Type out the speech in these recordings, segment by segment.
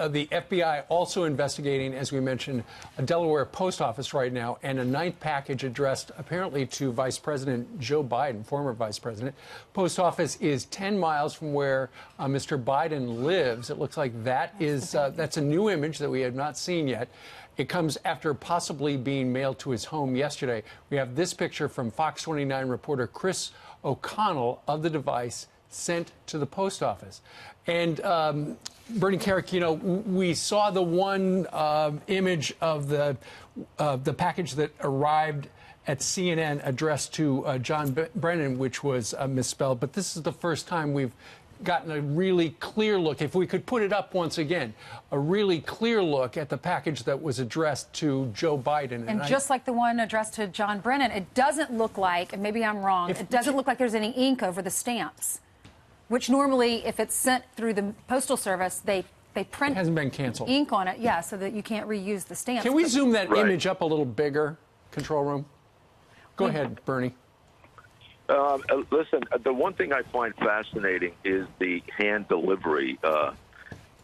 the FBI also investigating, as we mentioned, a Delaware post office right now, and a ninth package addressed apparently to Vice President Joe Biden, former Vice President. Post office is 10 miles from where Mr. Biden lives. It looks like that's a new image that we have not seen yet. It comes after possibly being mailed to his home yesterday. We have this picture from Fox 29 reporter Chris O'Connell of the device sent to the post office. And Bernie Carrick, you know, we saw the one image of the package that arrived at CNN addressed to John Brennan, which was misspelled. But this is the first time we've gotten a really clear look, if we could put it up once again, a really clear look at the package that was addressed to Joe Biden. And just like the one addressed to John Brennan, it doesn't look like, and maybe I'm wrong, it doesn't look like there's any ink over the stamps, which normally, if it's sent through the Postal Service, they print it hasn't been canceled. Ink on it, yeah, so that you can't reuse the stamps. Can we zoom that image up a little bigger, control room? Go ahead, Bernie. Listen, the one thing I find fascinating is the hand delivery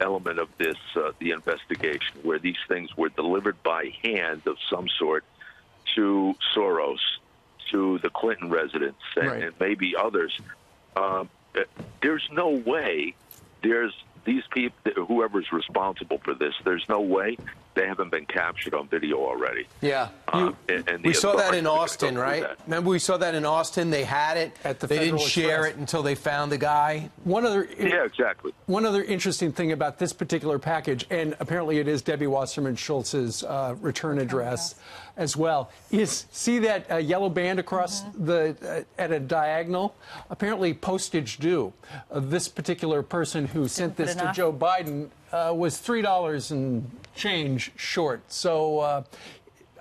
element of this, the investigation, where these things were delivered by hand of some sort to Soros, to the Clinton residence, and maybe others. There's no way these people, whoever's responsible for this, there's no way they haven't been captured on video already. Yeah. And we saw that in Austin, right? Remember we saw that in Austin? They had it. They didn't share it until they found the guy. Yeah, exactly. One other interesting thing about this particular package, and apparently it is Debbie Wasserman Schultz's return address as well, is see that yellow band across at a diagonal? Apparently postage due. This particular person who sent this to Joe Biden was $3 and change short. So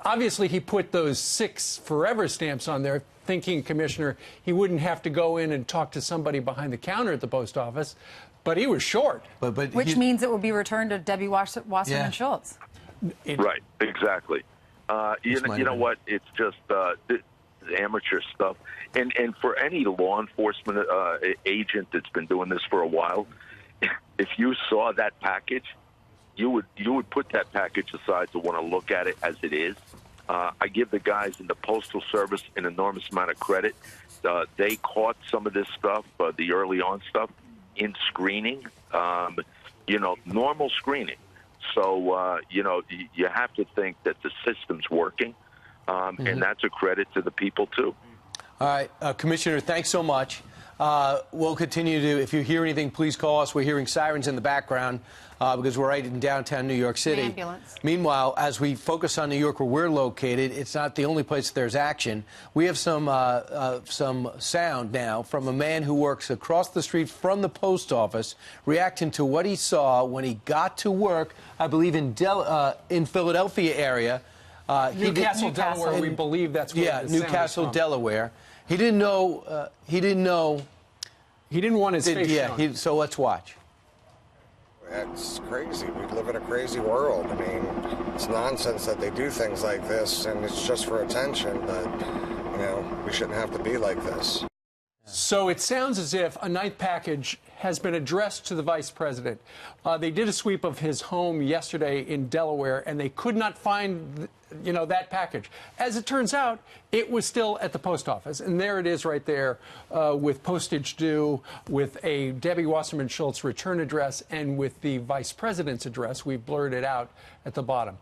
obviously he put those 6 forever stamps on there, thinking, Commissioner, he wouldn't have to go in and talk to somebody behind the counter at the post office, but he was short. Which means it will be returned to Debbie Wasserman Schultz. Right, exactly. You know what? It's just amateur stuff. And for any law enforcement agent that's been doing this for a while, if you saw that package, you would put that package aside to want to look at it as it is. I give the guys in the Postal Service an enormous amount of credit. They caught some of this stuff, the early on stuff, in screening, normal screening. So, you have to think that the system's working, and that's a credit to the people, too. All right, Commissioner, thanks so much. We'll continue to, if you hear anything, please call us. We're hearing sirens in the background because we're right in downtown New York City. An ambulance. Meanwhile, as we focus on New York where we're located, it's not the only place there's action. We have some sound now from a man who works across the street from the post office reacting to what he saw when he got to work, I believe in Philadelphia area. Newcastle, Delaware, we believe that's where the sound Newcastle, is from. Delaware. He didn't know. He didn't want his face shown. So let's watch. It's crazy. We live in a crazy world. I mean, it's nonsense that they do things like this, and it's just for attention. But we shouldn't have to be like this. So it sounds as if a ninth package has been addressed to the vice president. They did a sweep of his home yesterday in Delaware, and they could not find, that package. As it turns out, it was still at the post office, and there it is right there with postage due, with a Debbie Wasserman Schultz return address, and with the vice president's address. We've blurred it out at the bottom.